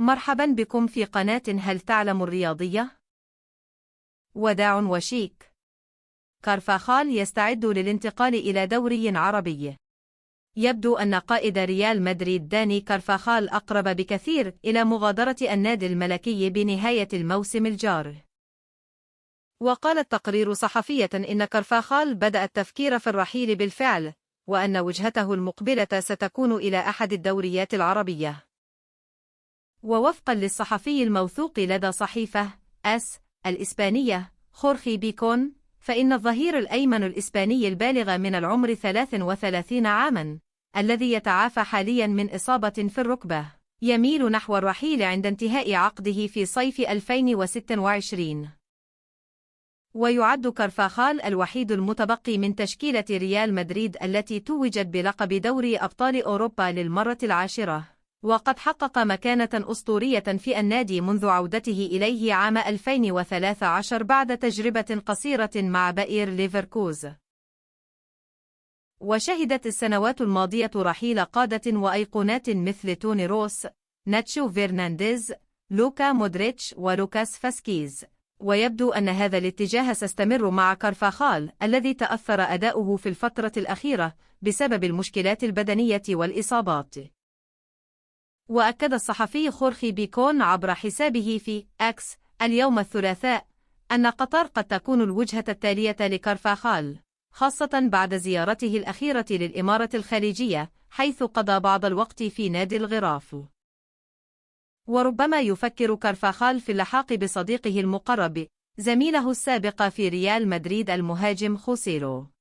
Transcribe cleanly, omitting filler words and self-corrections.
مرحبا بكم في قناة هل تعلم الرياضية؟ وداع وشيك. كارفاخال يستعد للانتقال إلى دوري عربي. يبدو أن قائد ريال مدريد داني كارفاخال أقرب بكثير إلى مغادرة النادي الملكي بنهاية الموسم الجار. وقالت تقرير صحفية إن كارفاخال بدأ التفكير في الرحيل بالفعل، وأن وجهته المقبلة ستكون إلى أحد الدوريات العربية. ووفقا للصحفي الموثوق لدى صحيفة AS الإسبانية خورخي بيكون، فإن الظهير الأيمن الإسباني البالغ من العمر 33 عاماً، الذي يتعافى حالياً من إصابة في الركبة، يميل نحو الرحيل عند انتهاء عقده في صيف 2026. ويعد كارفاخال الوحيد المتبقي من تشكيلة ريال مدريد التي توجت بلقب دوري أبطال أوروبا للمرة العاشرة، وقد حقق مكانة أسطورية في النادي منذ عودته إليه عام 2013 بعد تجربة قصيرة مع باير ليفركوز. وشهدت السنوات الماضية رحيل قادة وأيقونات مثل توني روس، ناتشو فيرنانديز، لوكا مودريتش ولوكاس فاسكيز. ويبدو أن هذا الاتجاه سيستمر مع كارفاخال الذي تأثر أداؤه في الفترة الأخيرة بسبب المشكلات البدنية والإصابات. وأكد الصحفي خورخي بيكون عبر حسابه في إكس اليوم الثلاثاء أن قطر قد تكون الوجهة التالية لكارفاخال، خاصة بعد زيارته الأخيرة للإمارة الخليجية حيث قضى بعض الوقت في نادي الغراف. وربما يفكر كارفاخال في اللحاق بصديقه المقرب زميله السابق في ريال مدريد المهاجم خوسيلو.